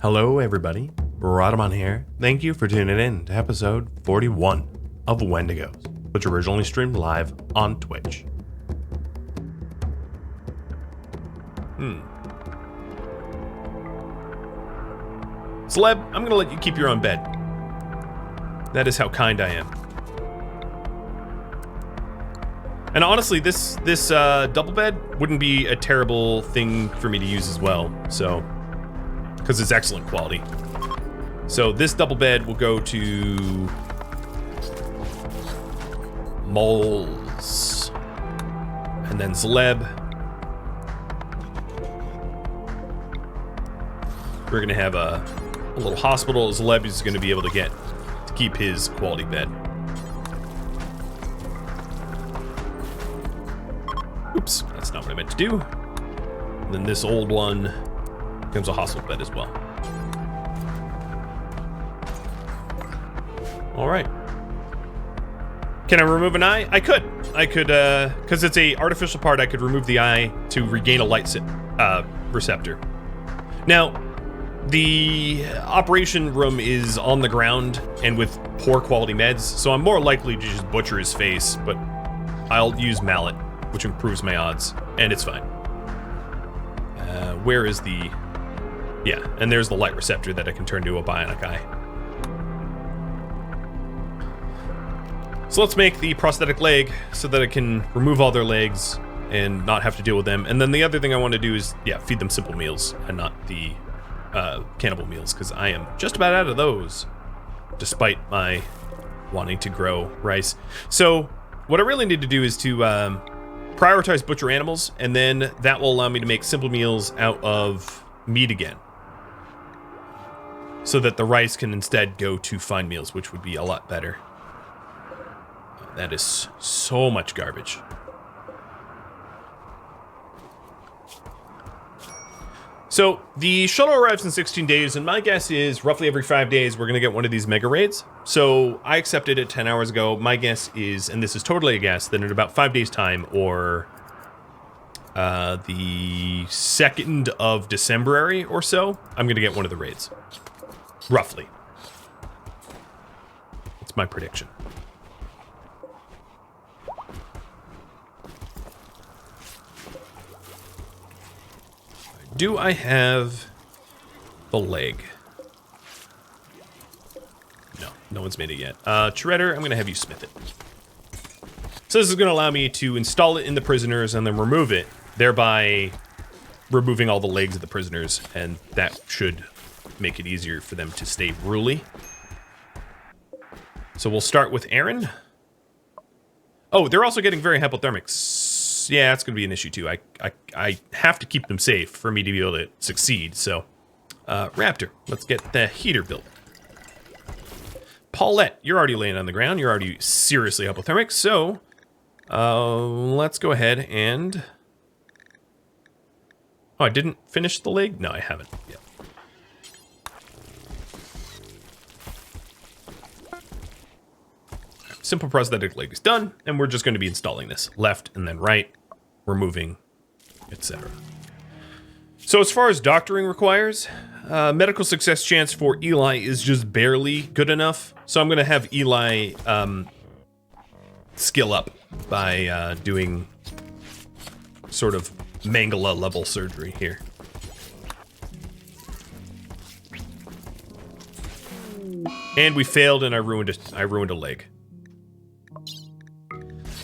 Hello everybody, Rhadamant here. Thank you for tuning in to episode 41 of Wendigos, which originally streamed live on Twitch. Celeb, I'm gonna let you keep your own bed. That is how kind I am. And honestly, this double bed wouldn't be a terrible thing for me to use as well, so, because it's excellent quality. So this double bed will go to Moles, and then Celeb. We're gonna have a little hospital. Celeb is gonna be able to keep his quality bed. Oops, that's not what I meant to do. And then this old one becomes a hospital bed as well. All right. Can I remove an eye? I could, because it's a artificial part, I could remove the eye to regain a light receptor. Now, the operation room is on the ground and with poor quality meds, so I'm more likely to just butcher his face, but I'll use mallet, which improves my odds, and it's fine. Where is the... Yeah, and there's the light receptor that I can turn to a bionic eye. So let's make the prosthetic leg so that I can remove all their legs and not have to deal with them. And then the other thing I want to do is, feed them simple meals and not the cannibal meals, because I am just about out of those, despite my wanting to grow rice. So what I really need to do is to prioritize butcher animals, and then that will allow me to make simple meals out of meat again, so that the rice can instead go to fine meals, which would be a lot better. That is so much garbage. So the shuttle arrives in 16 days, and my guess is roughly every 5 days we're going to get one of these mega raids. So I accepted it 10 hours ago. My guess is, and this is totally a guess, that in about 5 days' time, or the 2nd of December or so, I'm going to get one of the raids. Roughly. That's my prediction. Do I have the leg? No one's made it yet. Shredder, I'm going to have you smith it. So this is going to allow me to install it in the prisoners and then remove it, thereby removing all the legs of the prisoners, and that should make it easier for them to stay ruly. So we'll start with Aaron. Oh, they're also getting very hypothermic. Yeah, that's going to be an issue too. I have to keep them safe for me to be able to succeed. So, Raptor, let's get the heater built. Paulette, you're already laying on the ground. You're already seriously hypothermic. So, let's go ahead and... Oh, I didn't finish the leg? No, I haven't yet. Simple prosthetic leg is done, and we're just going to be installing this left and then right, removing, etc. So as far as doctoring requires, medical success chance for Eli is just barely good enough. So I'm going to have Eli skill up by doing sort of Mangala level surgery here. And we failed, and I ruined a leg.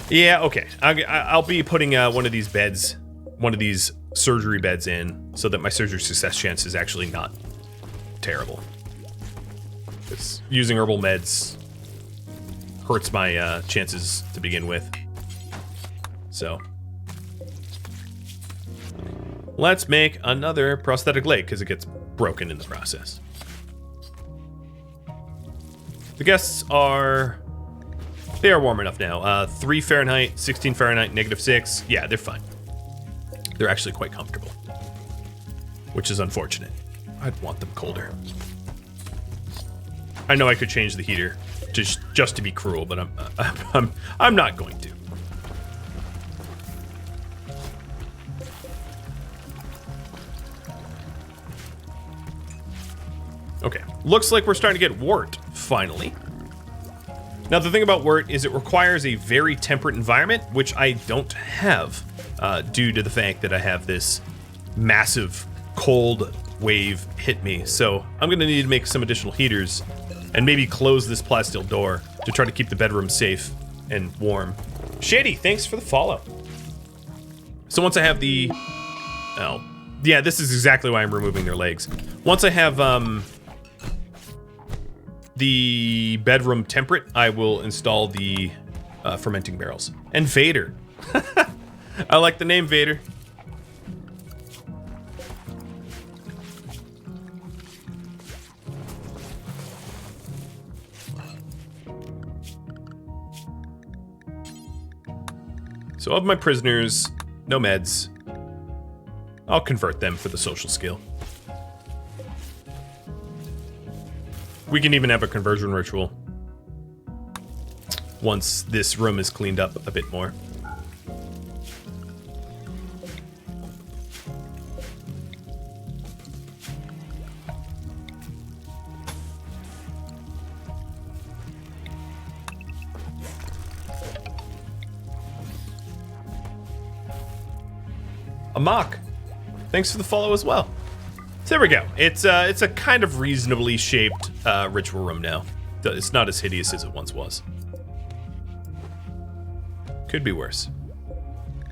Yeah, okay. I'll be putting one of these beds, one of these surgery beds in, so that my surgery success chance is actually not terrible. Because using herbal meds hurts my chances to begin with. So let's make another prosthetic leg, because it gets broken in the process. The guests are... They are warm enough now. 3 Fahrenheit, 16 Fahrenheit, -6. Yeah, they're fine. They're actually quite comfortable, which is unfortunate. I'd want them colder. I know I could change the heater just to be cruel, but I'm not going to. Okay, looks like we're starting to get wort, finally. Now, the thing about wort is it requires a very temperate environment, which I don't have, due to the fact that I have this massive cold wave hit me. So I'm gonna need to make some additional heaters and maybe close this plasteel door to try to keep the bedroom safe and warm. Shady, thanks for the follow. So once I have the... Oh, yeah, this is exactly why I'm removing their legs. Once I have the bedroom temperate, I will install the fermenting barrels. And Vader. I like the name Vader. So of my prisoners, no meds. I'll convert them for the social skill. We can even have a conversion ritual once this room is cleaned up a bit more. Amok, thanks for the follow as well. So there we go. It's a kind of reasonably shaped ritual room now. It's not as hideous as it once was. Could be worse.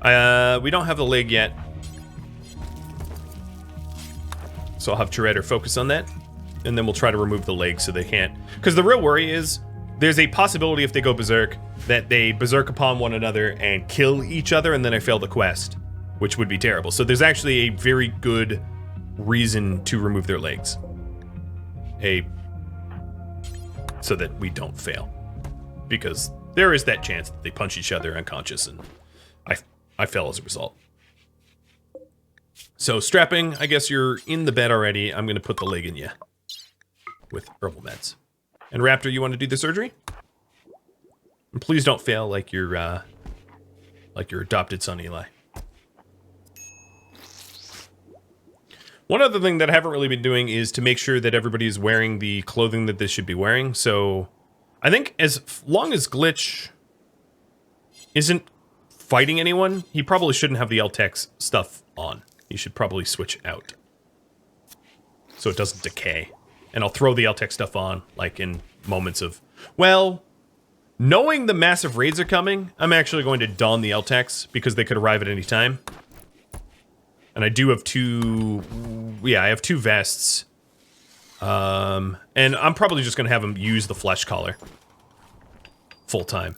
We don't have the leg yet, so I'll have Toretto focus on that, and then we'll try to remove the leg so they can't. Because the real worry is there's a possibility if they go berserk that they berserk upon one another and kill each other, and then I fail the quest, which would be terrible. So there's actually a very good reason to remove their legs. So that we don't fail. Because there is that chance that they punch each other unconscious and I fell as a result. So strapping, I guess you're in the bed already. I'm gonna put the leg in you with herbal meds. And Raptor, you want to do the surgery? And please don't fail like your adopted son Eli. One other thing that I haven't really been doing is to make sure that everybody is wearing the clothing that they should be wearing. So I think as long as Glitch isn't fighting anyone, he probably shouldn't have the LTEX stuff on. He should probably switch out so it doesn't decay. And I'll throw the LTEX stuff on, like in moments of... Well, knowing the massive raids are coming, I'm actually going to don the LTEX because they could arrive at any time. And I do have two... Yeah, I have two vests. And I'm probably just going to have them use the flesh collar. Full time.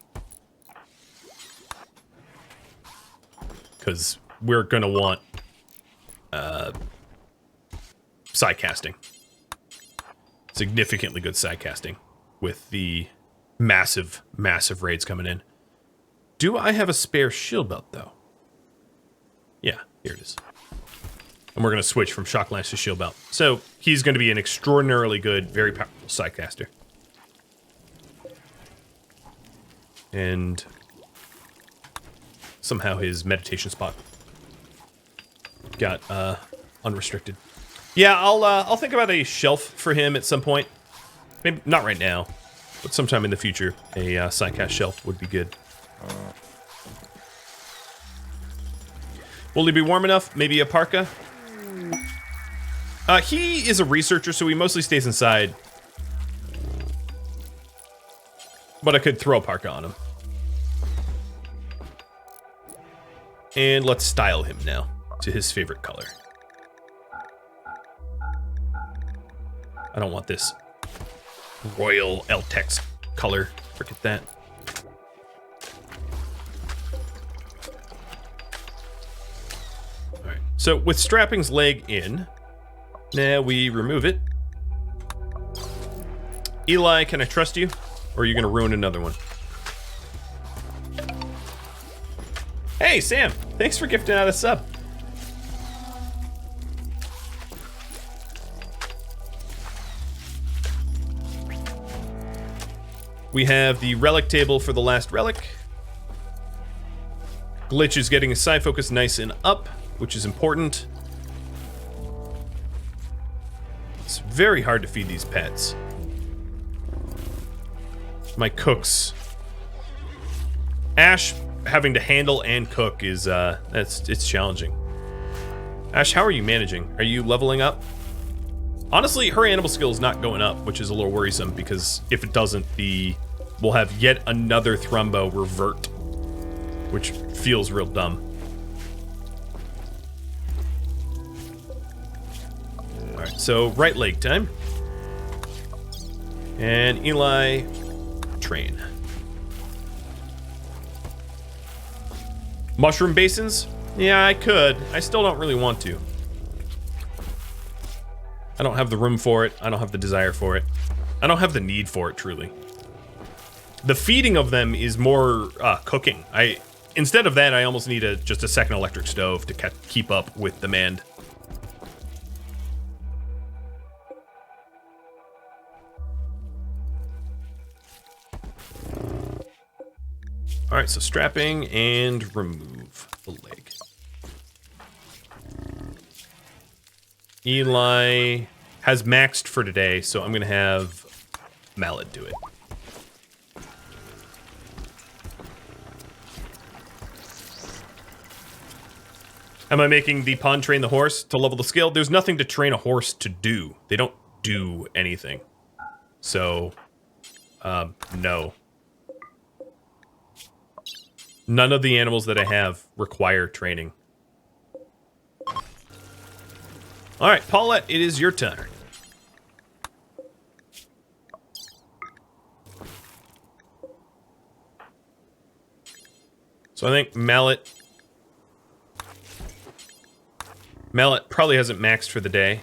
Because we're going to want... side casting. Significantly good side casting. With the massive, massive raids coming in. Do I have a spare shield belt, though? Yeah, here it is. And we're going to switch from Shock Lance to Shield Belt. So, he's going to be an extraordinarily good, very powerful sidecaster. And somehow his meditation spot got unrestricted. Yeah, I'll think about a shelf for him at some point. Maybe not right now, but sometime in the future, a sidecast shelf would be good. Will he be warm enough? Maybe a parka? He is a researcher, so he mostly stays inside. But I could throw a parka on him. And let's style him now to his favorite color. I don't want this royal LTEX color. Forget that. Alright, so with Strapping's leg in, now we remove it. Eli, can I trust you? Or are you going to ruin another one? Hey, Sam! Thanks for gifting out a sub. We have the relic table for the last relic. Glitch is getting his side focus nice and up, which is important. It's very hard to feed these pets. My cooks. Ash having to handle and cook is it's challenging. Ash, how are you managing? Are you leveling up? Honestly, her animal skill is not going up, which is a little worrisome because if it doesn't, we'll have yet another Thrumbo revert, which feels real dumb. All right, so right leg time. And Eli, train. Mushroom basins? Yeah, I could. I still don't really want to. I don't have the room for it. I don't have the desire for it. I don't have the need for it, truly. The feeding of them is more cooking. Instead of that, I almost need just a second electric stove to keep up with demand. All right, so strapping and remove the leg. Eli has maxed for today, so I'm gonna have Mallet do it. Am I making the pawn train the horse to level the skill? There's nothing to train a horse to do. They don't do anything. So, no. None of the animals that I have require training. All right, Paulette, it is your turn. So I think Mallet probably hasn't maxed for the day.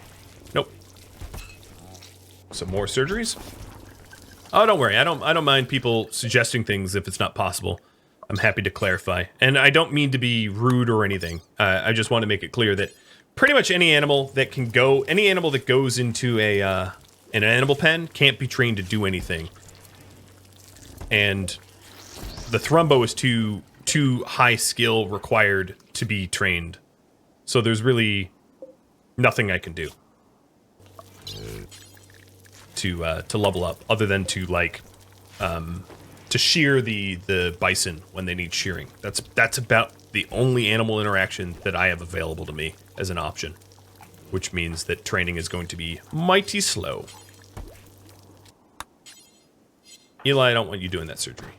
Nope. Some more surgeries? Oh, don't worry. I don't mind people suggesting things if it's not possible. I'm happy to clarify. And I don't mean to be rude or anything. I just want to make it clear that pretty much any animal that goes into an animal pen can't be trained to do anything. And the Thrumbo is too high skill required to be trained. So there's really nothing I can do to level up other than to to shear the bison when they need shearing. That's about the only animal interaction that I have available to me as an option, which means that training is going to be mighty slow. Eli, I don't want you doing that surgery.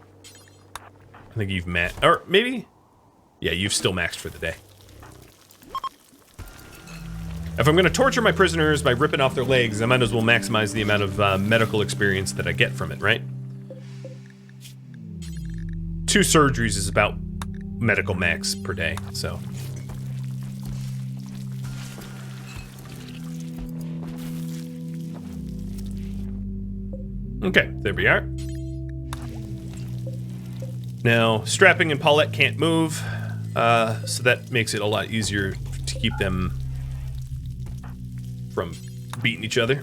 I think you've or maybe, yeah, you've still maxed for the day. If I'm going to torture my prisoners by ripping off their legs, I might as well maximize the amount of medical experience that I get from it, right? 2 surgeries is about medical max per day, so. Okay, there we are. Now, Strapping and Paulette can't move, so that makes it a lot easier to keep them from beating each other.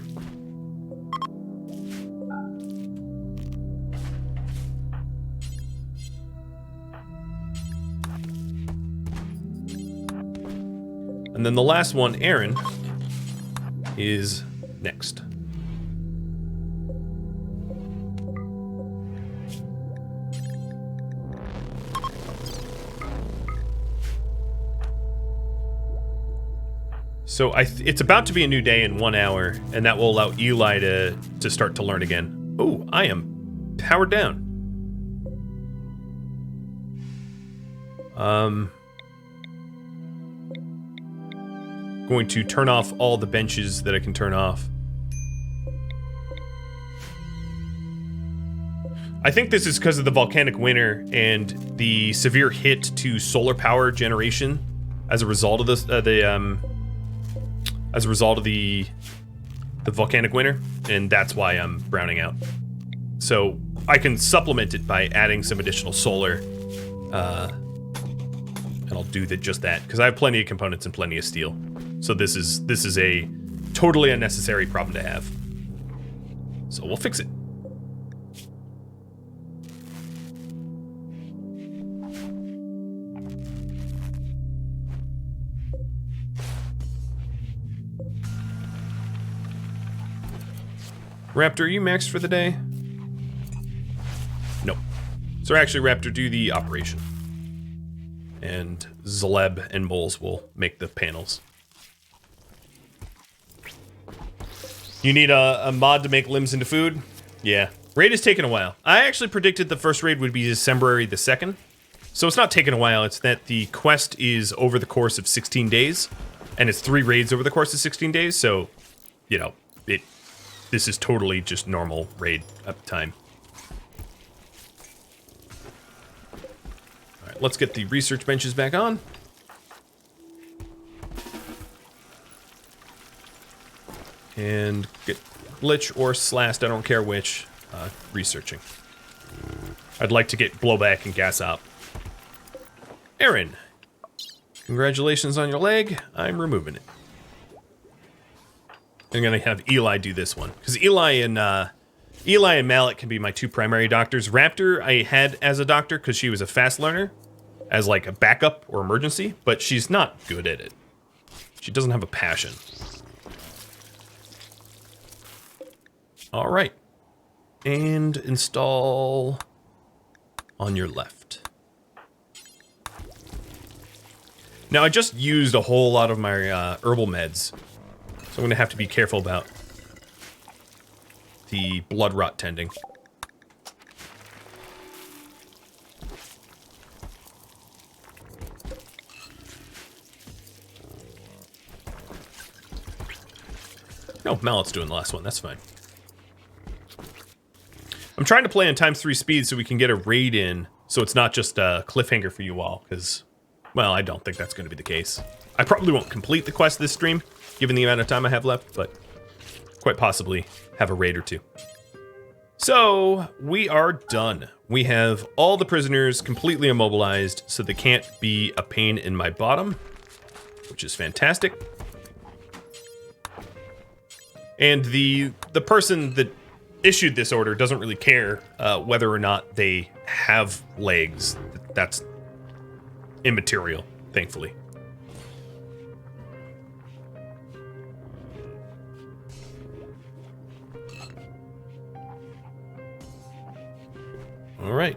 And then the last one, Aaron, is next. So it's about to be a new day in 1 hour, and that will allow Eli to start to learn again. Oh, I am powered down. Going to turn off all the benches that I can turn off. I think this is because of the volcanic winter and the severe hit to solar power generation as a result of this, as a result of the volcanic winter, and that's why I'm browning out. So I can supplement it by adding some additional solar, and I'll do just that because I have plenty of components and plenty of steel. So this is a totally unnecessary problem to have. So we'll fix it. Raptor, are you maxed for the day? Nope. So actually, Raptor, do the operation. And Zaleb and Moles will make the panels. You need a mod to make limbs into food? Yeah. Raid is taking a while. I actually predicted the first raid would be December the 2nd. So it's not taking a while, it's that the quest is over the course of 16 days. And it's 3 raids over the course of 16 days, so, you know, this is totally just normal raid up time. Alright, let's get the research benches back on. And get Glitch or Slast, I don't care which, researching. I'd like to get Blowback and Gas Up. Aaron, congratulations on your leg. I'm removing it. I'm gonna have Eli do this one because Eli and Mallet can be my 2 primary doctors. Raptor I had as a doctor because she was a fast learner, as like a backup or emergency, but she's not good at it. She doesn't have a passion. All right, and install on your left. Now, I just used a whole lot of my herbal meds, so I'm going to have to be careful about the blood rot tending. No, Mallet's doing the last one, that's fine. I'm trying to play on ×3 speed so we can get a raid in, so it's not just a cliffhanger for you all, because... well, I don't think that's going to be the case. I probably won't complete the quest this stream, given the amount of time I have left, but quite possibly have a raid or 2. So, we are done. We have all the prisoners completely immobilized, so they can't be a pain in my bottom, which is fantastic. And the person that issued this order doesn't really care whether or not they have legs. That's immaterial, thankfully. All right,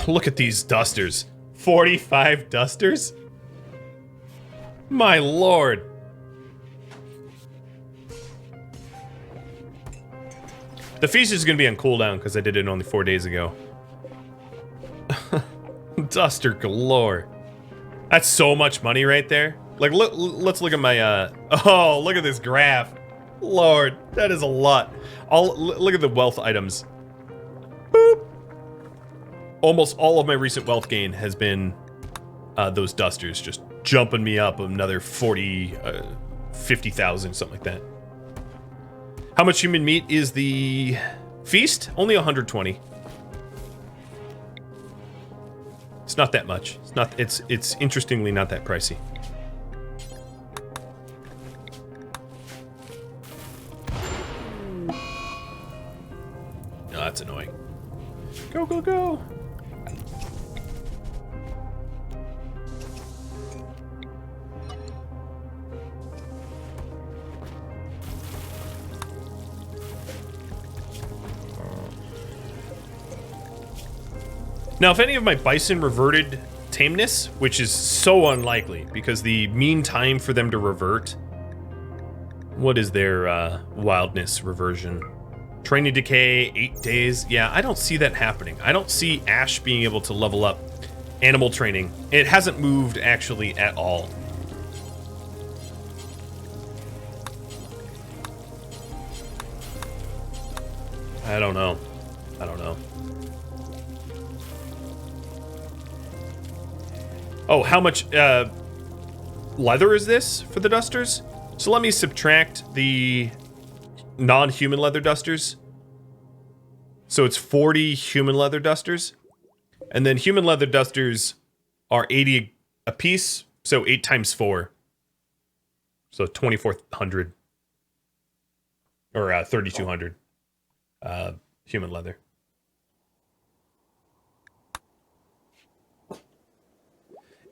look at these dusters. 45 dusters? My lord. The feast is gonna be on cooldown because I did it only 4 days ago. Duster galore. That's so much money right there. Like, let's look at my, oh, look at this graph. Lord, that is a lot. Look at the wealth items. Boop. Almost all of my recent wealth gain has been those dusters, just jumping me up another 40, 50,000, something like that. How much human meat is the feast? Only 120. It's not that much. It's not. It's interestingly not that pricey. No, that's annoying. Go, go, go. Now, if any of my bison reverted tameness, which is so unlikely, because the mean time for them to revert... what is their wildness reversion? Training decay, 8 days? Yeah, I don't see that happening. I don't see Ash being able to level up animal training. It hasn't moved, actually, at all. I don't know. I don't know. Oh, how much leather is this for the dusters? So let me subtract the non-human leather dusters. So it's 40 human leather dusters. And then human leather dusters are 80 a piece, so 8 times 4. So 2,400. Or 3,200 human leather.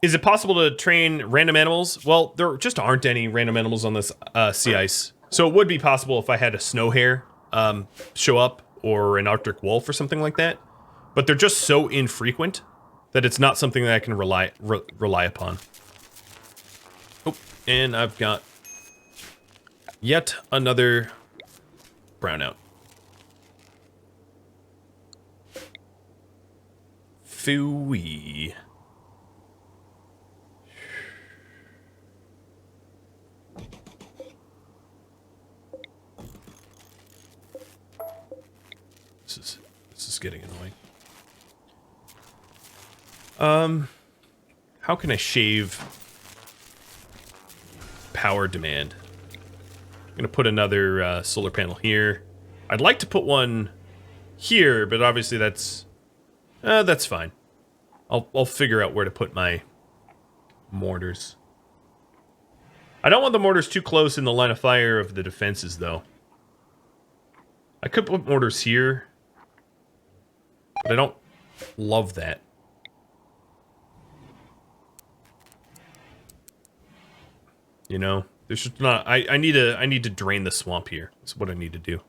Is it possible to train random animals? Well, there just aren't any random animals on this sea ice. So it would be possible if I had a snow hare show up, or an Arctic wolf or something like that. But they're just so infrequent that it's not something that I can rely upon. Oh, and I've got yet another brownout. Phooey. This is getting annoying. How can I shave power demand? I'm gonna put another solar panel here. I'd like to put one here, but obviously that's fine. I'll figure out where to put my mortars. I don't want the mortars too close in the line of fire of the defenses, though. I could put mortars here, but I don't love that. You know, there's just not. I need to drain the swamp here. That's what I need to do.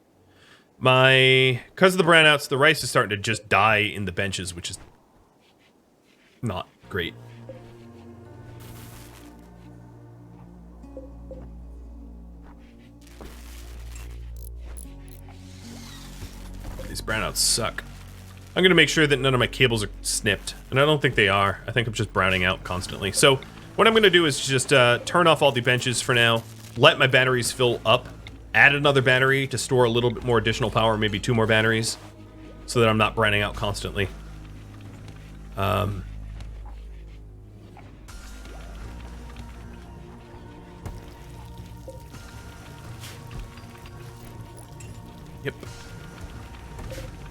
Because of the brownouts, the rice is starting to just die in the benches, which is not great. These brownouts suck. I'm going to make sure that none of my cables are snipped, and I don't think they are. I think I'm just browning out constantly. So what I'm going to do is just turn off all the benches for now, let my batteries fill up, add another battery to store a little bit more additional power, maybe 2 more batteries, so that I'm not browning out constantly. Yep.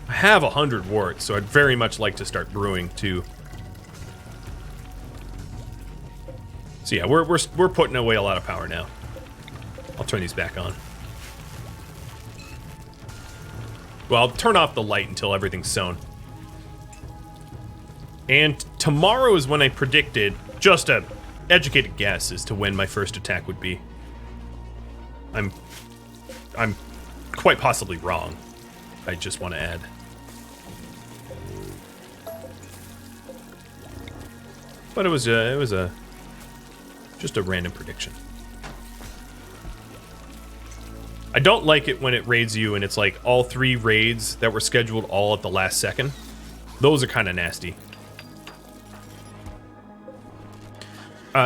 I have 100 warts, so I'd very much like to start brewing too. So yeah, we're putting away a lot of power now. I'll turn these back on. Well, I'll turn off the light until everything's sewn. And tomorrow is when I predicted, just a educated guess as to when my first attack would be. I'm quite possibly wrong. I just want to add. But it was just a random prediction. I don't like it when it raids you and it's like all 3 raids that were scheduled all at the last second. Those are kind of nasty.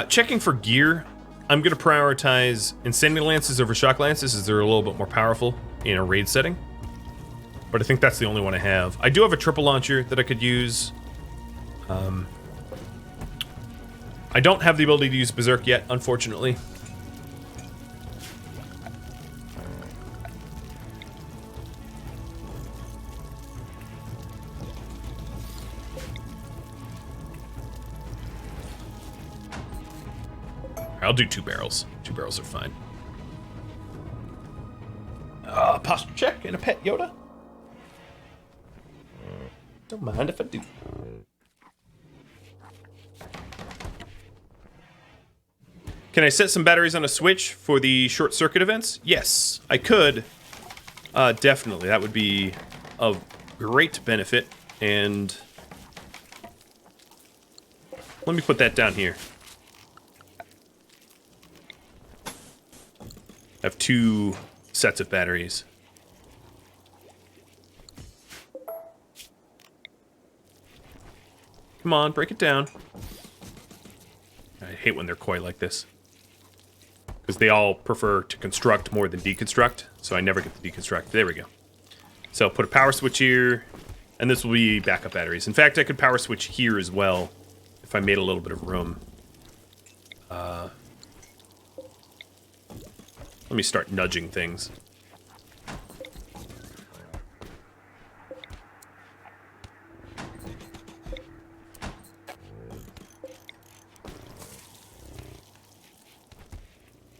Checking for gear, I'm going to prioritize Insanity Lances over Shock Lances as they're a little bit more powerful in a raid setting. But I think that's the only one I have. I do have a triple launcher that I could use. I don't have the ability to use Berserk yet, unfortunately. I'll do 2 barrels. 2 barrels are fine. Posture check and a pet Yoda. Don't mind if I do. Can I set some batteries on a switch for the short circuit events? Yes, I could. Definitely, that would be of great benefit. And let me put that down here. I have 2 sets of batteries. Come on, break it down. I hate when they're coy like this. Because they all prefer to construct more than deconstruct, so I never get the deconstruct. There we go. So put a power switch here, and this will be backup batteries. In fact, I could power switch here as well, if I made a little bit of room. Let me start nudging things.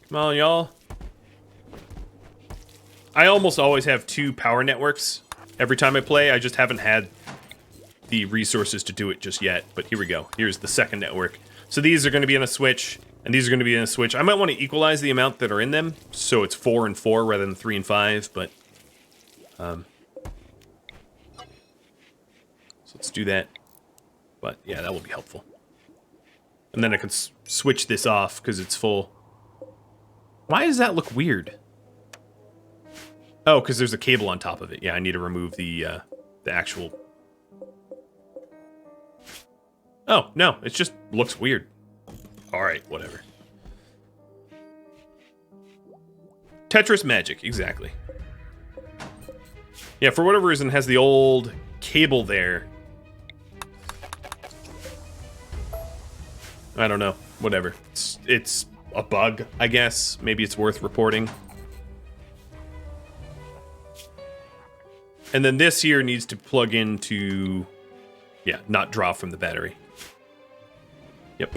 Come on, y'all. I almost always have 2 power networks every time I play. I just haven't had the resources to do it just yet. But here we go. Here's the second network. So these are going to be on a switch, and these are going to be on a switch. I might want to equalize the amount that are in them, so it's 4 and 4 rather than 3 and 5, but So let's do that. But yeah, that will be helpful. And then I can switch this off because it's full. Why does that look weird? Oh, because there's a cable on top of it. Yeah, I need to remove the actual... Oh, no, it just looks weird. Alright, whatever. Tetris magic, exactly. Yeah, for whatever reason, it has the old cable there. I don't know. Whatever. It's a bug, I guess. Maybe it's worth reporting. And then this here needs to plug into... Yeah, not draw from the battery. Yep.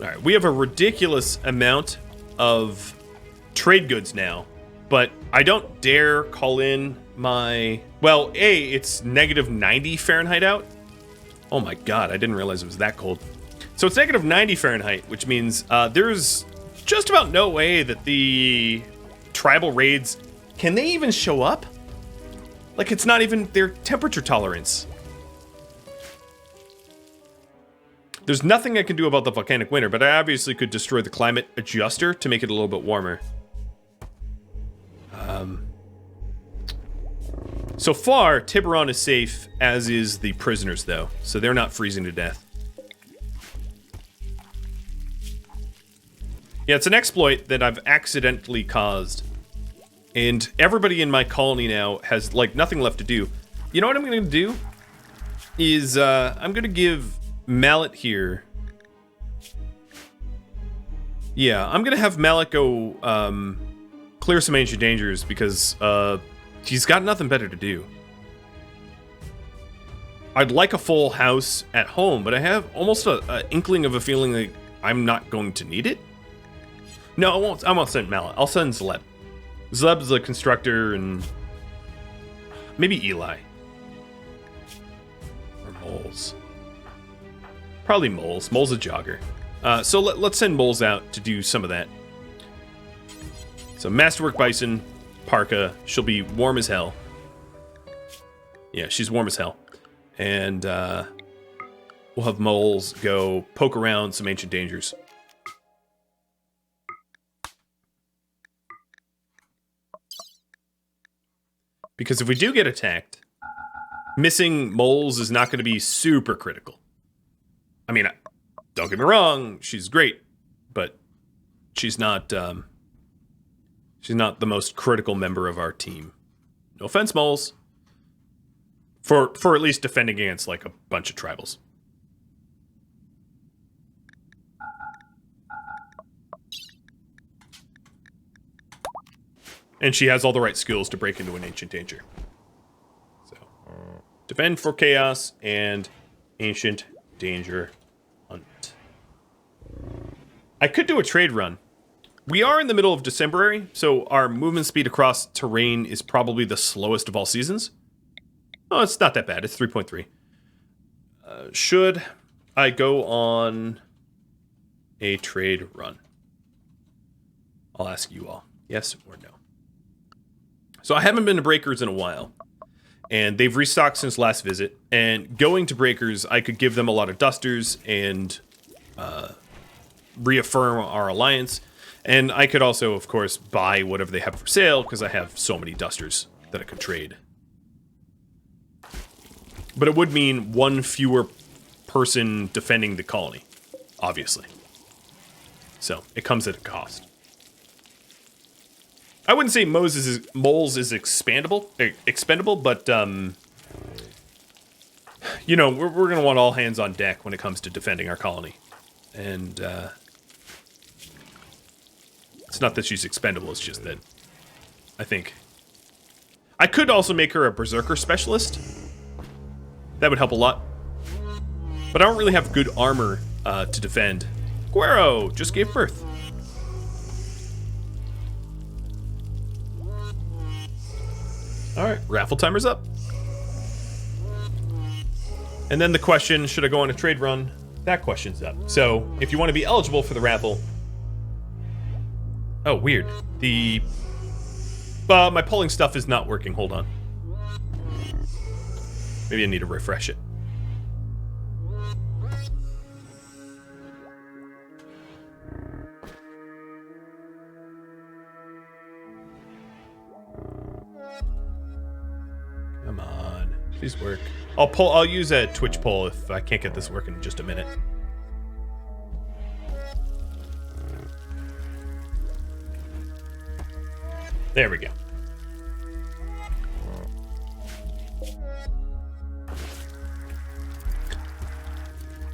Alright, we have a ridiculous amount of trade goods now, but I don't dare call in my... Well, A, it's negative 90 Fahrenheit out. Oh my god, I didn't realize it was that cold. So it's negative 90 Fahrenheit, which means there's just about no way that the tribal raids... Can they even show up? Like, it's not even their temperature tolerance. There's nothing I can do about the volcanic winter, but I obviously could destroy the climate adjuster to make it a little bit warmer. So far, Tiburon is safe, as is the prisoners, though. So they're not freezing to death. Yeah, it's an exploit that I've accidentally caused. And everybody in my colony now has, like, nothing left to do. You know what I'm going to do? Is, I'm going to give Mallet here... Yeah, I'm going to have Mallet go, clear some ancient dangers, because, he's got nothing better to do. I'd like a full house at home, but I have almost a inkling of a feeling like I'm not going to need it. No, I won't send Mallet. I'll send Zleb. Zleb's the constructor, and maybe Eli. Or Moles. Probably Moles. Mole's a jogger. So let's send Moles out to do some of that. So Masterwork Bison, Parka, she'll be warm as hell. Yeah, she's warm as hell. And we'll have Moles go poke around some ancient dangers. Because if we do get attacked, missing Moles is not going to be super critical. I mean, don't get me wrong, she's great, but she's not the most critical member of our team. No offense, Moles. For at least defending against, like, a bunch of tribals. And she has all the right skills to break into an ancient danger. So, defend for chaos and ancient danger hunt. I could do a trade run. We are in the middle of December, so our movement speed across terrain is probably the slowest of all seasons. Oh, it's not that bad. It's 3.3. Should I go on a trade run? I'll ask you all. Yes or no? So I haven't been to Breakers in a while. And they've restocked since last visit. And going to Breakers, I could give them a lot of dusters and reaffirm our alliance. And I could also, of course, buy whatever they have for sale, because I have so many dusters that I could trade. But it would mean one fewer person defending the colony, obviously. So, it comes at a cost. I wouldn't say Moles is expendable, but, you know, we're going to want all hands on deck when it comes to defending our colony. And, it's not that she's expendable, it's just that I think... I could also make her a Berserker Specialist. That would help a lot. But I don't really have good armor to defend. Guero just gave birth. Alright, raffle timer's up. And then the question, should I go on a trade run? That question's up. So, if you want to be eligible for the raffle, Oh, weird. The my polling stuff is not working. Hold on. Maybe I need to refresh it. Come on, please work. I'll use a Twitch poll if I can't get this working in just a minute. There we go.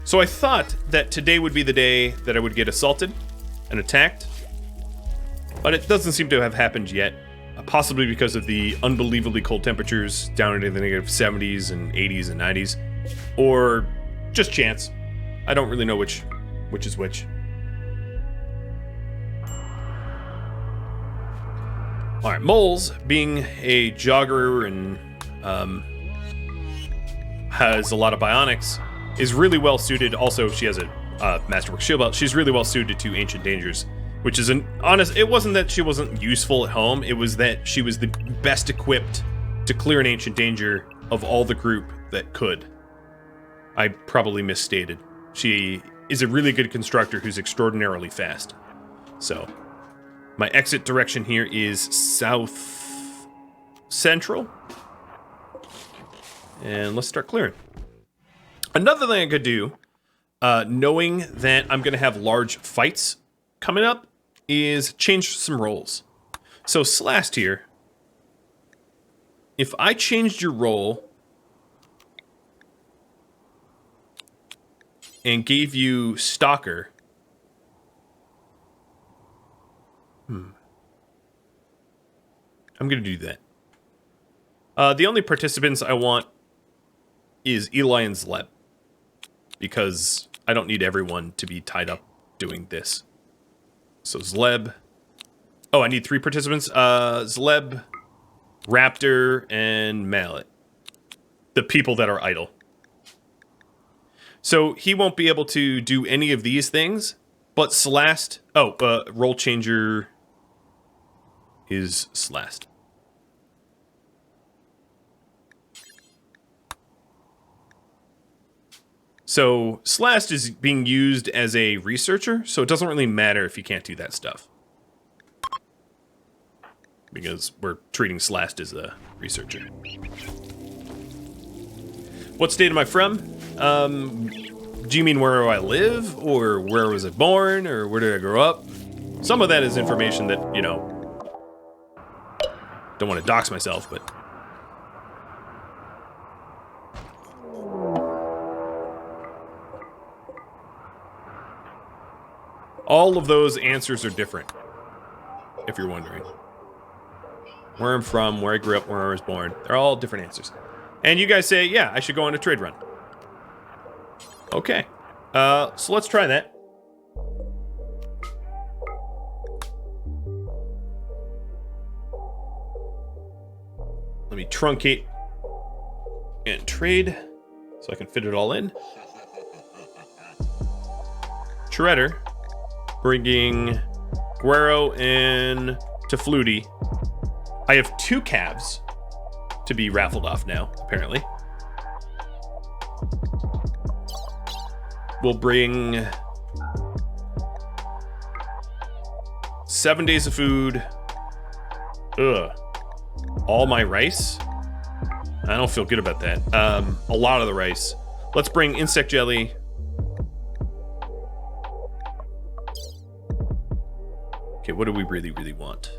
So I thought that today would be the day that I would get assaulted and attacked, but it doesn't seem to have happened yet. Possibly because of the unbelievably cold temperatures down into the negative 70s and 80s and 90s, or just chance. I don't really know which is which. All right, Moles, being a jogger and has a lot of bionics, is really well suited. Also, she has a Masterwork shield belt. She's really well suited to Ancient Dangers, which is an honest. It wasn't that she wasn't useful at home. It was that she was the best equipped to clear an Ancient Danger of all the group that could. I probably misstated. She is a really good constructor who's extraordinarily fast. So, my exit direction here is south central. And let's start clearing. Another thing I could do, knowing that I'm going to have large fights coming up, is change some roles. So Slast here, if I changed your role and gave you Stalker, I'm going to do that. The only participants I want is Eli and Zleb, because I don't need everyone to be tied up doing this. So Zleb. Oh, I need 3 participants. Zleb, Raptor, and Mallet. The people that are idle. So he won't be able to do any of these things, but Slast... role changer is Slast. So Slast is being used as a researcher, so it doesn't really matter if you can't do that stuff. Because we're treating Slast as a researcher. What state am I from? Do you mean where I live? Or where was I born? Or where did I grow up? Some of that is information that, you know... Don't want to dox myself, but... All of those answers are different, if you're wondering. Where I'm from, where I grew up, where I was born. They're all different answers. And you guys say, yeah, I should go on a trade run. Okay. So let's try that. Let me truncate and trade so I can fit it all in. Shredder. Bringing Guero and Tefluti. I have 2 calves to be raffled off now, apparently. We'll bring 7 days of food. Ugh. All my rice? I don't feel good about that. A lot of the rice. Let's bring insect jelly. Okay, what do we really, really want?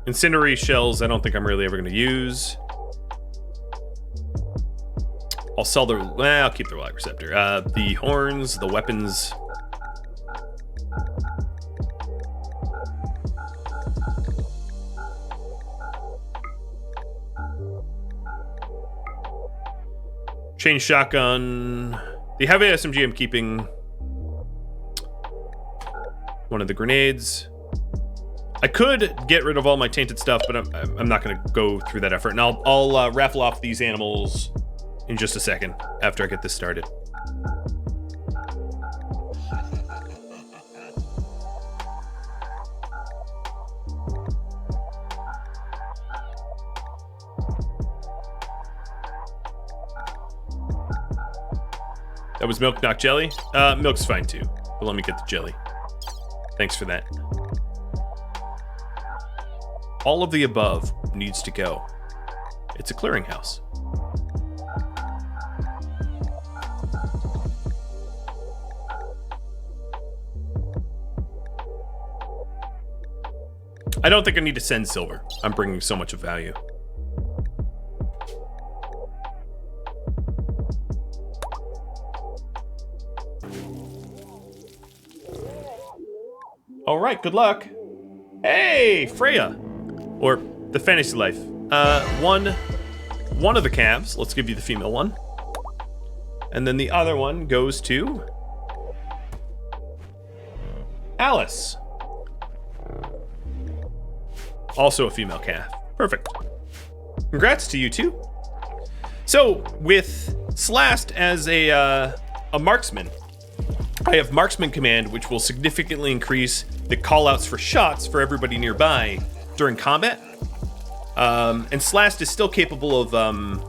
Incendiary shells, I don't think I'm really ever going to use. I'll sell the... I'll keep the Relic Receptor. The horns, the weapons... Chain shotgun. The heavy SMG I'm keeping. One of the grenades. I could get rid of all my tainted stuff, but I'm not going to go through that effort. And I'll raffle off these animals in just a second after I get this started. That was milk, not jelly. Milk's fine too, but let me get the jelly. Thanks for that. All of the above needs to go. It's a clearinghouse. I don't think I need to send silver. I'm bringing so much of value. All right, good luck. Hey, Freya, or the fantasy life. One of the calves. Let's give you the female one, and then the other one goes to Alice. Also a female calf. Perfect. Congrats to you too. So with Slast as a marksman, I have marksman command, which will significantly increase the callouts for shots for everybody nearby during combat. And Slast is still capable of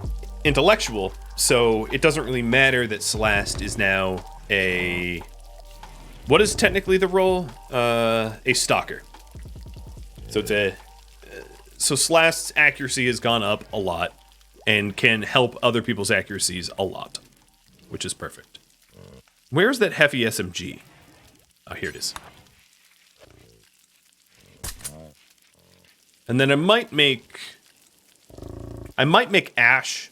intellectual, so it doesn't really matter that Slast is now a... What is technically the role? A stalker. So it's a... So Slast's accuracy has gone up a lot and can help other people's accuracies a lot, which is perfect. Where's that heavy SMG? Oh, here it is. And then I might make Ash.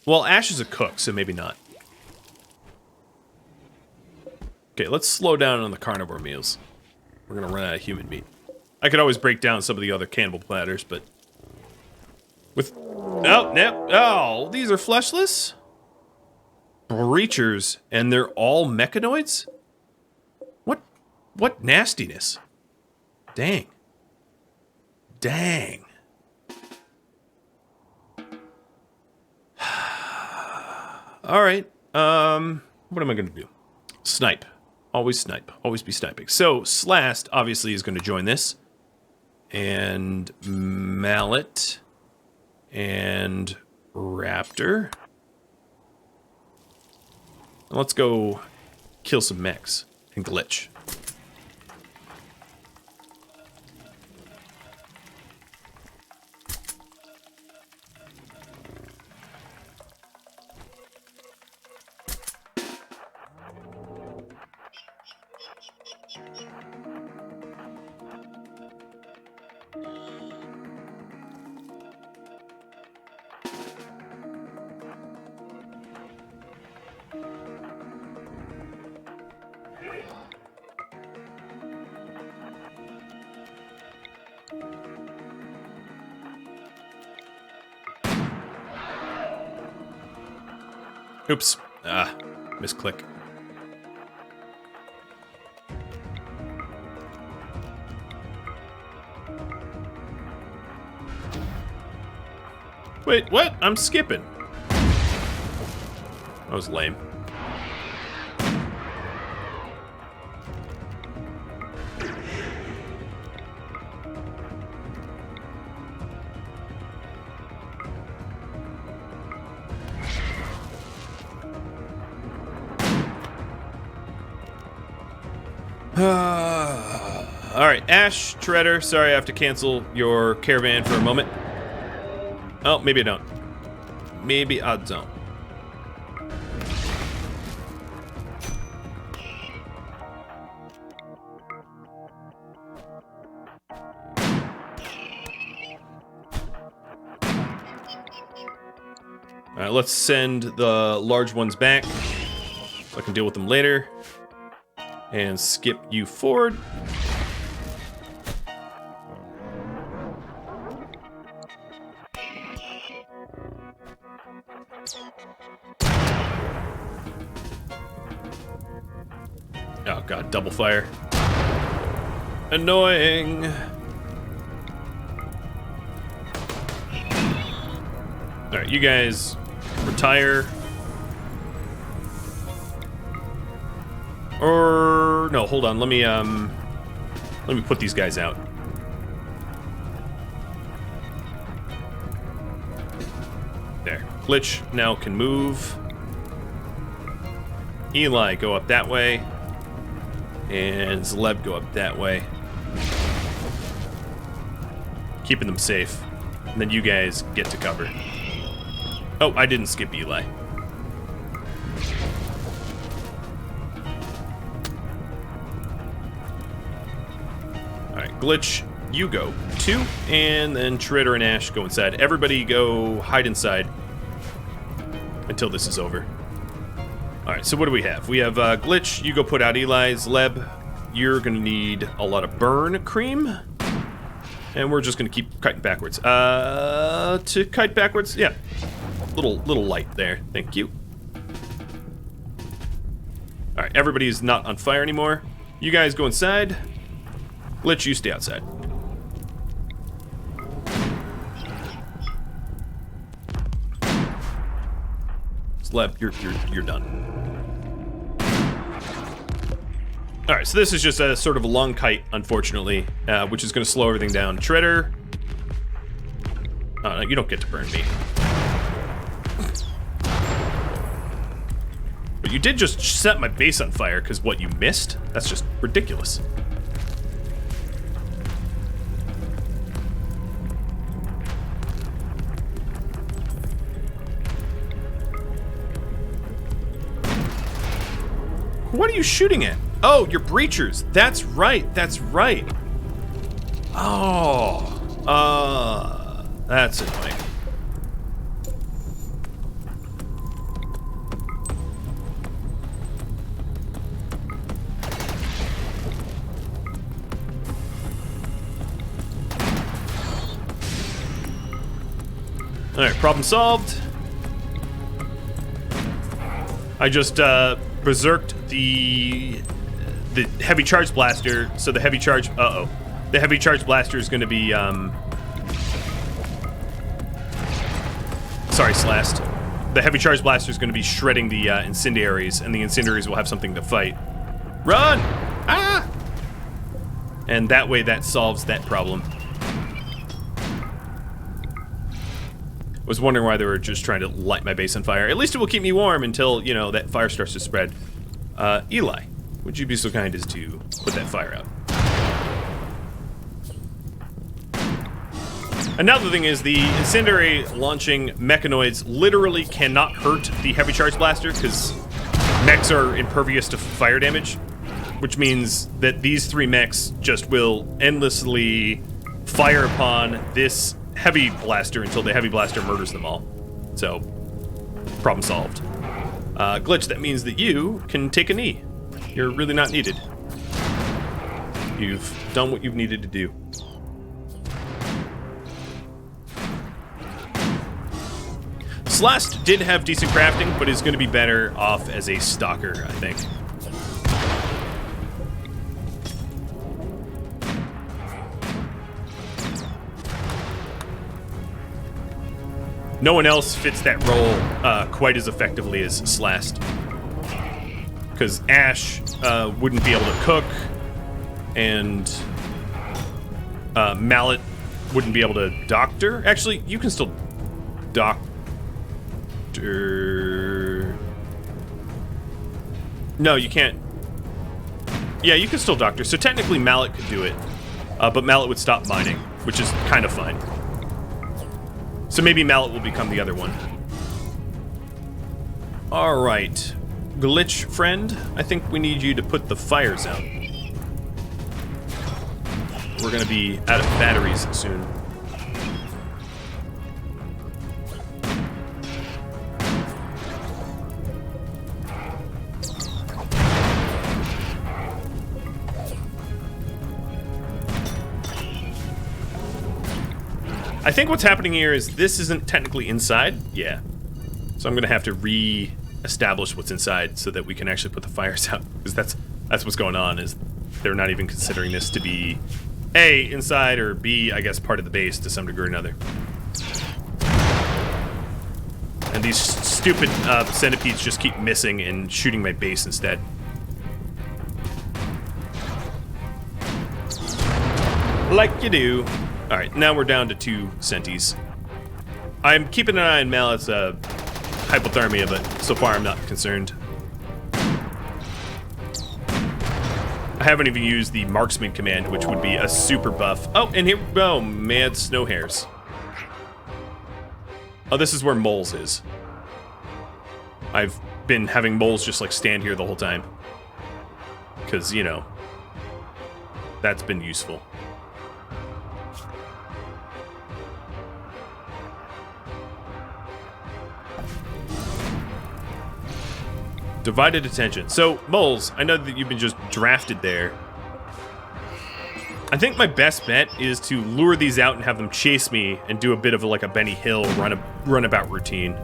Well, Ash is a cook, so maybe not. Okay, let's slow down on the carnivore meals. We're gonna run out of human meat. I could always break down some of the other cannibal platters, but with these are fleshless breachers, and they're all mechanoids. What nastiness! Dang. All right. What am I gonna do? Snipe. Always snipe. Always be sniping. So Slast obviously is going to join this. And Mallet and Raptor. And let's go kill some mechs and glitch. Oops. Misclick. Wait, what? I'm skipping. That was lame. All right, Ash, Shredder, sorry I have to cancel your caravan for a moment. Oh, maybe I don't. Maybe I don't. All right, let's send the large ones back so I can deal with them later. And skip you forward. Oh god, double fire. Annoying. Alright, you guys retire. Or no, hold on. Let me put these guys out. There. Glitch now can move. Eli, go up that way. And Zleb, go up that way. Keeping them safe. And then you guys get to cover. Oh, I didn't skip Eli. Alright, Glitch, you go 2, and then Shredder and Ash go inside. Everybody go hide inside until this is over. Alright, so what do we have? We have Glitch, you go put out Eli. Zleb, you're gonna need a lot of burn cream. And we're just gonna keep kiting backwards. To kite backwards? Yeah. Little light there. Thank you. Alright, everybody's not on fire anymore. You guys go inside. Glitch, you stay outside. Zleb, you're done. Alright, so this is just a sort of a long kite, unfortunately, which is going to slow everything down. Shredder. Oh, no, you don't get to burn me. But you did just set my base on fire, because what, you missed? That's just ridiculous. What are you shooting at? Oh, you're breachers. That's right. That's right. Oh. That's annoying. Alright, problem solved. I just, berserked the heavy charge blaster, so the heavy charge, the heavy charge blaster is going to be, sorry, Slast. The heavy charge blaster is going to be shredding the incendiaries, and the incendiaries will have something to fight. Run! Ah! And that way that solves that problem. Was wondering why they were just trying to light my base on fire. At least it will keep me warm until, you know, that fire starts to spread. Eli, would you be so kind as to put that fire out? Another thing is the incendiary launching mechanoids literally cannot hurt the heavy charge blaster because mechs are impervious to fire damage, which means that these 3 mechs just will endlessly fire upon this heavy blaster until the heavy blaster murders them all. So, problem solved. Glitch, that means that you can take a knee. You're really not needed. You've done what you've needed to do. Slast did have decent crafting, but is going to be better off as a stalker, I think. No one else fits that role quite as effectively as Slast. Because Ash wouldn't be able to cook, and Mallet wouldn't be able to doctor. Actually, you can still doctor. No, you can't. Yeah, you can still doctor. So technically Mallet could do it, but Mallet would stop mining, which is kind of fine. So maybe Mallet will become the other one. Alright. Glitch friend, I think we need you to put the fires out. We're gonna be out of batteries soon. I think what's happening here is this isn't technically inside. Yeah. So I'm gonna have to re-establish what's inside so that we can actually put the fires out. Because that's what's going on, is they're not even considering this to be A, inside, or B, I guess, part of the base to some degree or another. And these stupid centipedes just keep missing and shooting my base instead. Like you do. Alright, now we're down to 2 centis. I'm keeping an eye on Mallet's hypothermia, but so far I'm not concerned. I haven't even used the marksman command, which would be a super buff. Oh, and here, oh, mad snow hares. Oh, this is where moles is. I've been having moles just like stand here the whole time. Because, you know, that's been useful. Divided attention. So, moles, I know that you've been just drafted there. I think my best bet is to lure these out and have them chase me and do a bit of like a Benny Hill runabout routine.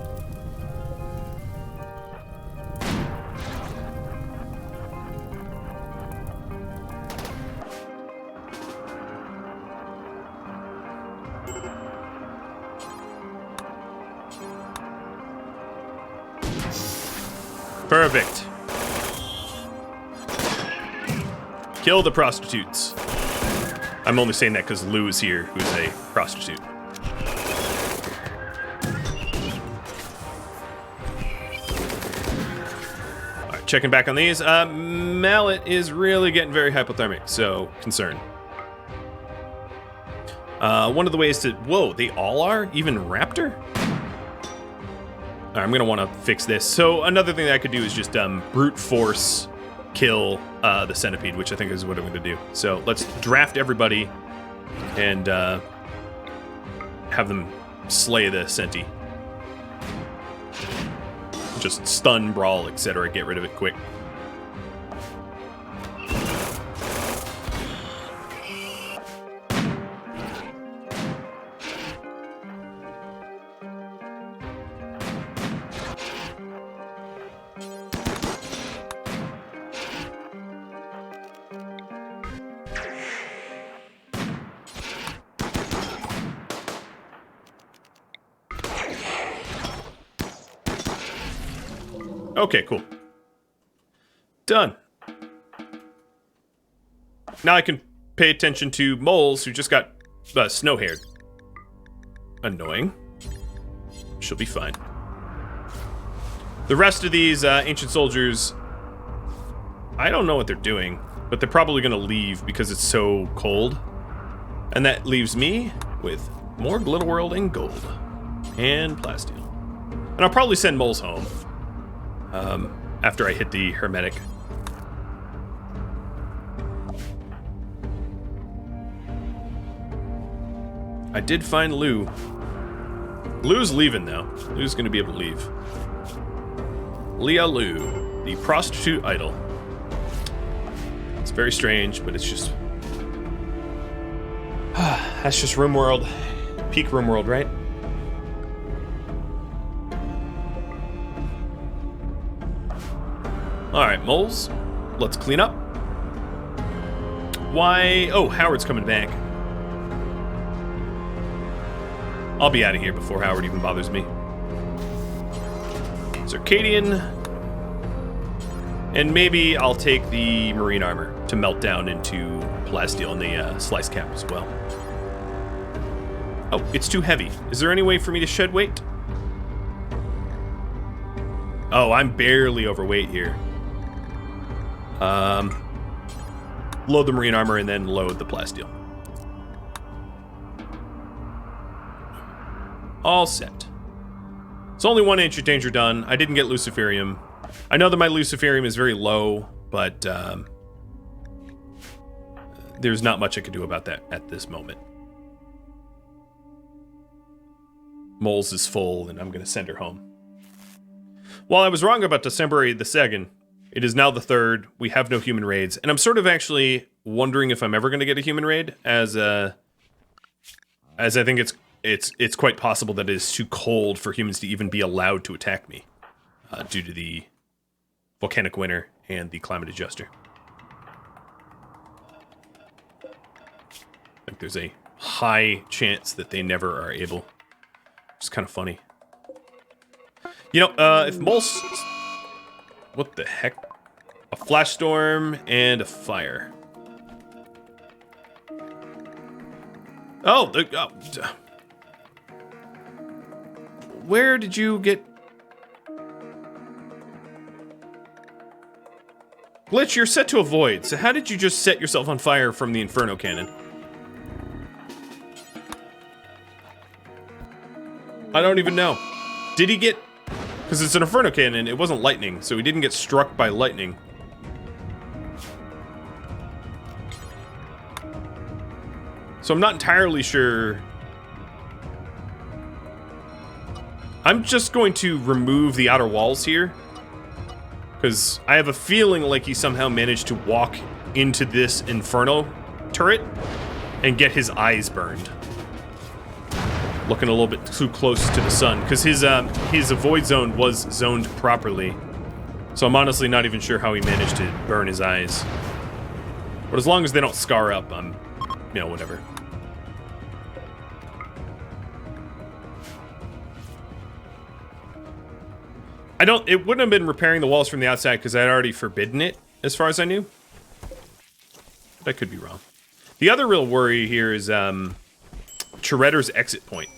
Perfect. Kill the prostitutes. I'm only saying that because Lou is here, who's a prostitute. Alright, checking back on these. Mallet is really getting very hypothermic, so concern. One of the ways to... Whoa, they all are? Even Raptor? I'm gonna want to fix this. So another thing that I could do is just brute force kill the centipede, which I think is what I'm gonna do. So let's draft everybody and have them slay the centi. Just stun, brawl, etc. Get rid of it quick. Okay, cool. Done. Now I can pay attention to moles who just got snow-haired. Annoying. She'll be fine. The rest of these ancient soldiers, I don't know what they're doing, but they're probably going to leave because it's so cold. And that leaves me with more Glitter World and gold. And plasteel. And I'll probably send moles home. After I hit the hermetic. I did find Lou. Lou's leaving though. Lou's gonna be able to leave. Leah Lou, the prostitute idol. It's very strange, but it's just... That's just RimWorld. Peak RimWorld, right? Alright, moles. Let's clean up. Why? Oh, Howard's coming back. I'll be out of here before Howard even bothers me. Circadian. And maybe I'll take the marine armor to melt down into plasteel and the slice cap as well. Oh, it's too heavy. Is there any way for me to shed weight? Oh, I'm barely overweight here. Load the marine armor and then load the plasteel. All set. It's only one ancient danger done. I didn't get Luciferium. I know that my Luciferium is very low, but there's not much I could do about that at this moment. Moles is full, and I'm going to send her home. While I was wrong about December the 2nd, it is now the 3rd. We have no human raids, and I'm sort of actually wondering if I'm ever going to get a human raid, as I think it's quite possible that it is too cold for humans to even be allowed to attack me, due to the volcanic winter and the climate adjuster. I think there's a high chance that they never are able. It's kind of funny. You know, if moles... What the heck? A flash storm and a fire. Oh, where did you get... Glitch, you're set to avoid, so how did you just set yourself on fire from the Inferno Cannon? I don't even know. Did he get... Because it's an Inferno Cannon, it wasn't lightning, so he didn't get struck by lightning. So I'm not entirely sure. I'm just going to remove the outer walls here, because I have a feeling like he somehow managed to walk into this Inferno turret and get his eyes burned. Looking a little bit too close to the sun, because his avoid zone was zoned properly. So I'm honestly not even sure how he managed to burn his eyes. But as long as they don't scar up, I'm, you know, whatever. It wouldn't have been repairing the walls from the outside because I'd already forbidden it, as far as I knew. But I could be wrong. The other real worry here is Chiredder's exit point.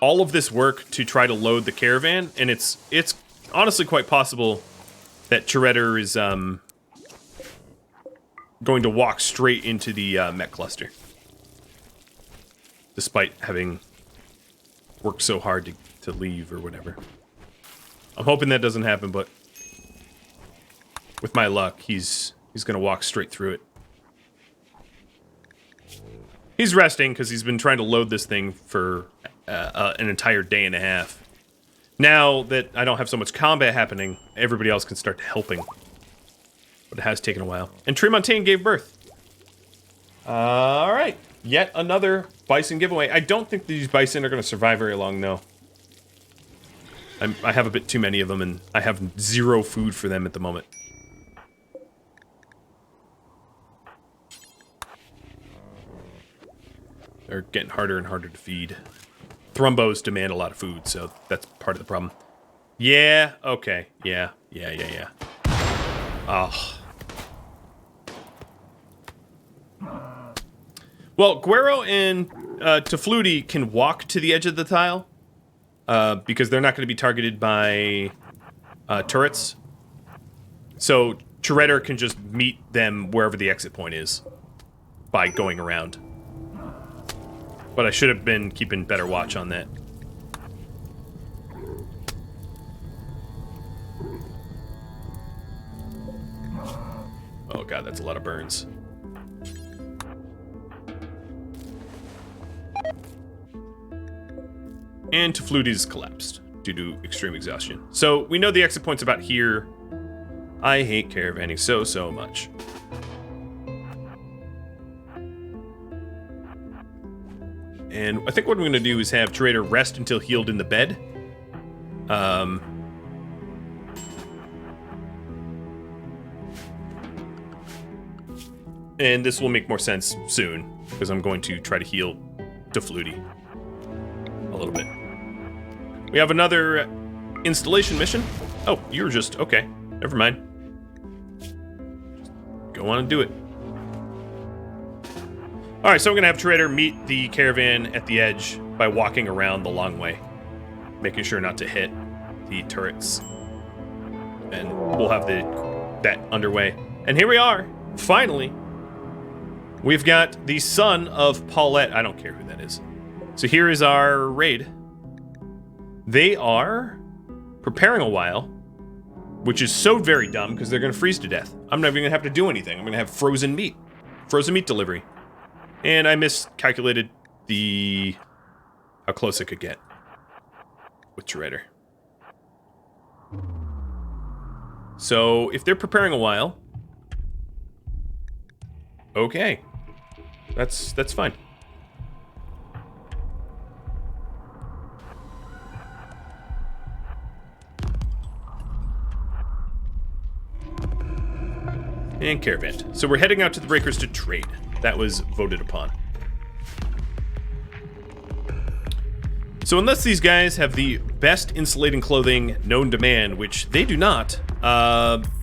All of this work to try to load the caravan, and it's honestly quite possible that Chiredder is going to walk straight into the mech cluster. Despite having worked so hard to leave or whatever. I'm hoping that doesn't happen, but with my luck, he's gonna walk straight through it. He's resting because he's been trying to load this thing for an entire day and a half. Now that I don't have so much combat happening, everybody else can start helping. But it has taken a while. And Tremontaine gave birth. Alright. Yet another bison giveaway. I don't think these bison are going to survive very long, though. I have a bit too many of them, and I have zero food for them at the moment. They're getting harder and harder to feed. Thrumbos demand a lot of food, so that's part of the problem. Yeah, okay. Yeah. Oh. Well, Guero and Tafluti can walk to the edge of the tile. Because they're not going to be targeted by turrets. So Chiredder can just meet them wherever the exit point is by going around. But I should have been keeping better watch on that. Oh god, that's a lot of burns. And Tafluti's collapsed due to extreme exhaustion. So we know the exit point's about here. I hate caravanning so much. And I think what I'm going to do is have Chiredder rest until healed in the bed. And this will make more sense soon, because I'm going to try to heal Tafluti a little bit. We have another installation mission. Oh, you were just... okay. Never mind. Just go on and do it. Alright, so I'm going to have Chiredder meet the caravan at the edge by walking around the long way. Making sure not to hit the turrets. And we'll have that underway. And here we are. Finally. We've got the son of Paulette. I don't care who that is. So here is our raid. They are preparing a while, which is so very dumb because they're going to freeze to death. I'm not even going to have to do anything. I'm going to have frozen meat delivery. And I miscalculated how close it could get with Chiredder. So if they're preparing a while, okay, that's fine. And caravan. So we're heading out to the breakers to trade. That was voted upon. So unless these guys have the best insulating clothing known to man, which they do not,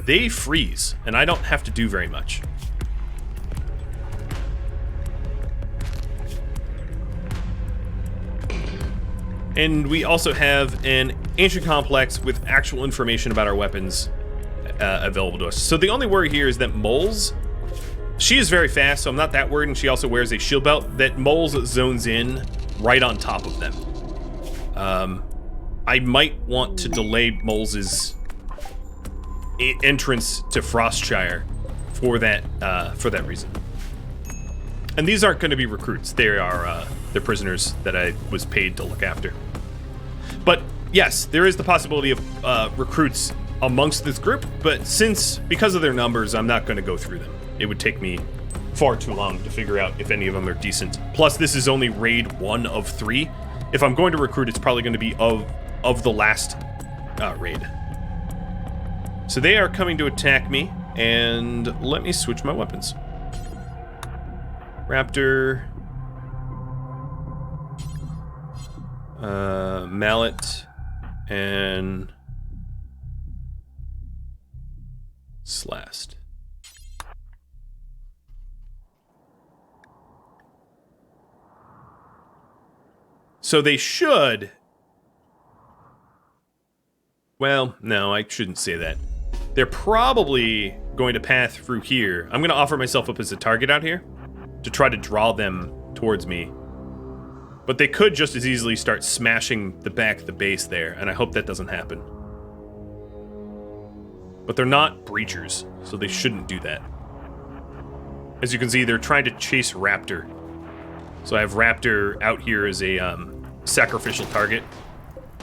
they freeze, and I don't have to do very much. And we also have an ancient complex with actual information about our weapons that available to us. So the only worry here is that Moles, she is very fast, so I'm not that worried, and she also wears a shield belt, that Moles zones in right on top of them. I might want to delay Moles' entrance to Frostshire for that reason. And these aren't going to be recruits. They are they're prisoners that I was paid to look after. But yes, there is the possibility of recruits amongst this group, but because of their numbers, I'm not going to go through them. It would take me far too long to figure out if any of them are decent. Plus, this is only raid 1 of 3. If I'm going to recruit, it's probably going to be of the last raid. So they are coming to attack me, and let me switch my weapons. Raptor, mallet, and Slast. So they should... Well, no, I shouldn't say that. They're probably going to path through here. I'm going to offer myself up as a target out here to try to draw them towards me. But they could just as easily start smashing the back of the base there, and I hope that doesn't happen. But they're not breachers, so they shouldn't do that. As you can see, they're trying to chase Raptor. So I have Raptor out here as a sacrificial target.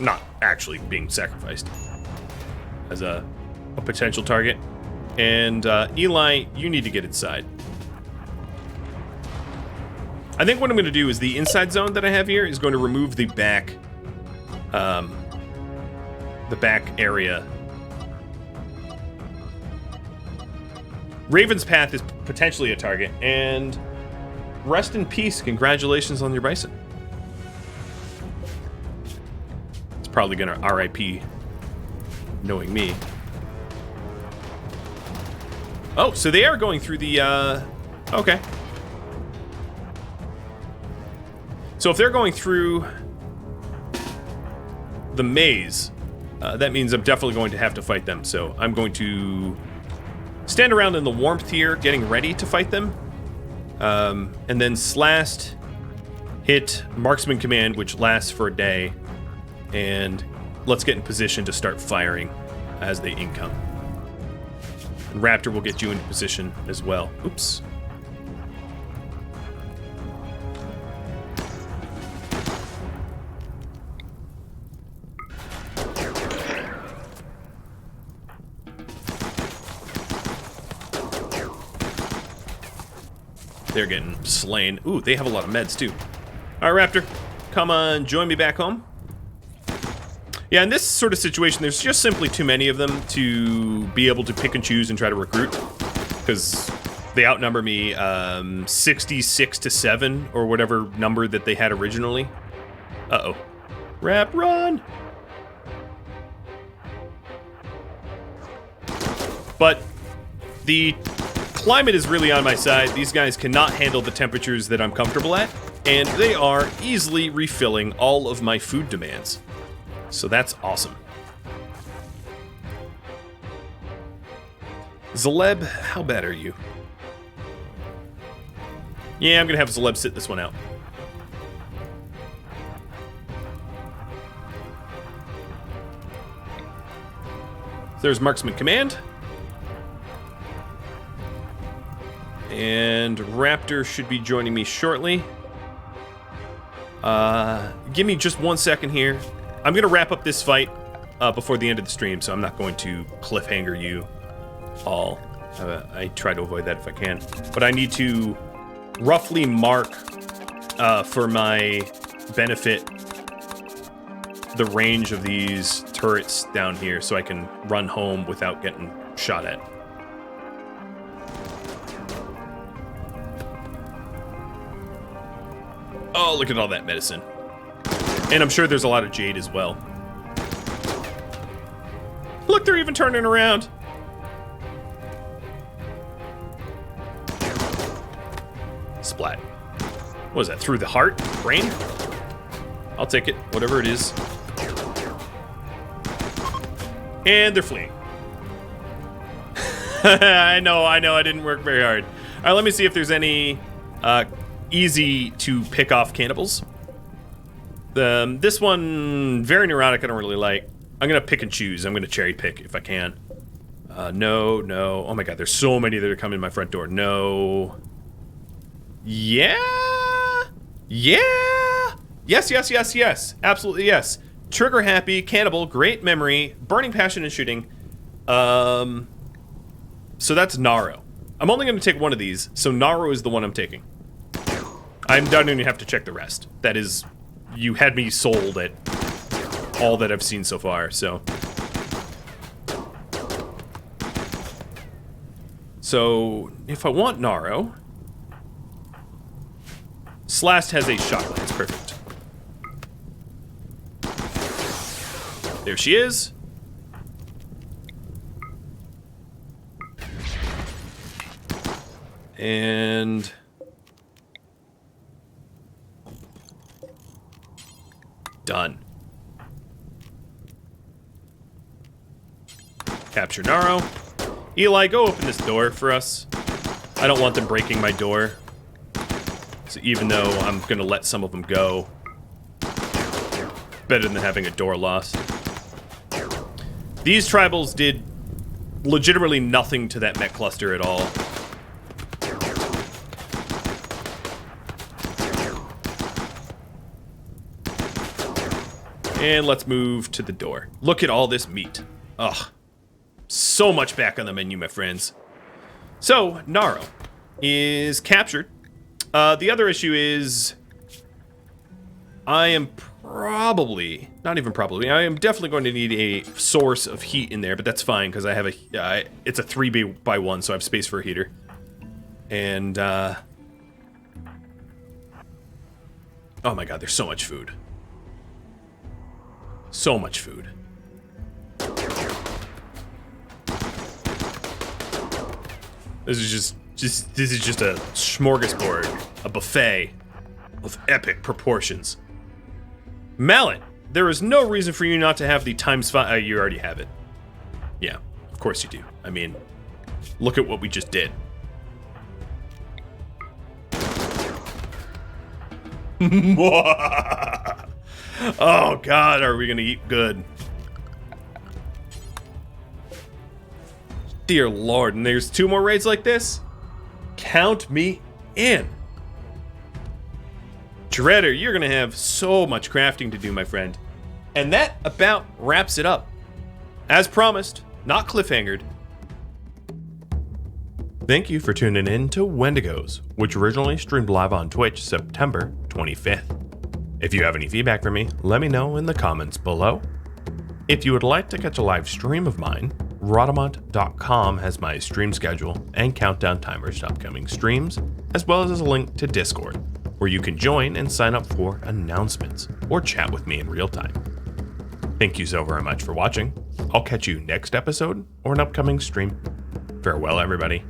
Not actually being sacrificed. As a potential target. And Eli, you need to get inside. I think what I'm going to do is the inside zone that I have here is going to remove the back area. Raven's Path is potentially a target, and rest in peace. Congratulations on your bison. It's probably going to RIP, knowing me. Oh, so they are going through the, okay. So if they're going through the maze, that means I'm definitely going to have to fight them. So I'm going to stand around in the warmth here, getting ready to fight them. And then Slast, hit Marksman Command, which lasts for a day. And let's get in position to start firing as they income. And Raptor will get you into position as well. Oops. They're getting slain. Ooh, they have a lot of meds, too. All right, Raptor, come on, join me back home. Yeah, in this sort of situation, there's just simply too many of them to be able to pick and choose and try to recruit. Because they outnumber me 66-7, or whatever number that they had originally. Uh-oh. Rap, run! But the climate is really on my side. These guys cannot handle the temperatures that I'm comfortable at, and they are easily refilling all of my food demands. So that's awesome. Zaleb, how bad are you? Yeah, I'm gonna have Zaleb sit this one out. There's Marksman Command. And Raptor should be joining me shortly. Give me just 1 second here. I'm going to wrap up this fight before the end of the stream, so I'm not going to cliffhanger you all. I try to avoid that if I can. But I need to roughly mark, for my benefit, the range of these turrets down here so I can run home without getting shot at. Oh, look at all that medicine. And I'm sure there's a lot of jade as well. Look, they're even turning around. Splat. What is that, through the heart? Brain? I'll take it, whatever it is. And they're fleeing. I know, I didn't work very hard. All right, let me see if there's any easy to pick off cannibals. This one, very neurotic, I don't really like. I'm gonna pick and choose. I'm gonna cherry pick if I can. No. Oh my god, there's so many that are coming in my front door. No. Yeah. Yes. Absolutely yes. Trigger happy, cannibal, great memory, burning passion and shooting. So that's Naro. I'm only going to take one of these, so Naro is the one I'm taking. I don't even have to check the rest. That is, you had me sold at all that I've seen so far, so. So, if I want Naro, Slast has a shot lance, perfect. There she is. And done. Capture Naro. Eli, go open this door for us. I don't want them breaking my door. So even though I'm gonna let some of them go, better than having a door lost. These tribals did legitimately nothing to that mech cluster at all. And let's move to the door. Look at all this meat. Ugh. So much back on the menu, my friends. So, Naro is captured. The other issue is I am probably, not even probably, I am definitely going to need a source of heat in there, but that's fine because I have it's a 3x1, so I have space for a heater. And, oh my god, there's so much food. So much food. This is just a smorgasbord, a buffet of epic proportions. Mallet, there is no reason for you not to have the ×5. You already have it. Yeah, of course you do. I mean, look at what we just did. Oh god, are we gonna eat good? Dear lord, and there's 2 more raids like this? Count me in. Dreader, you're gonna have so much crafting to do, my friend. And that about wraps it up. As promised, not cliffhangered. Thank you for tuning in to Wendigos, which originally streamed live on Twitch September 25th. If you have any feedback for me, let me know in the comments below. If you would like to catch a live stream of mine, Rhadamant.com has my stream schedule and countdown timers to upcoming streams, as well as a link to Discord, where you can join and sign up for announcements or chat with me in real time. Thank you so very much for watching. I'll catch you next episode or an upcoming stream. Farewell, everybody.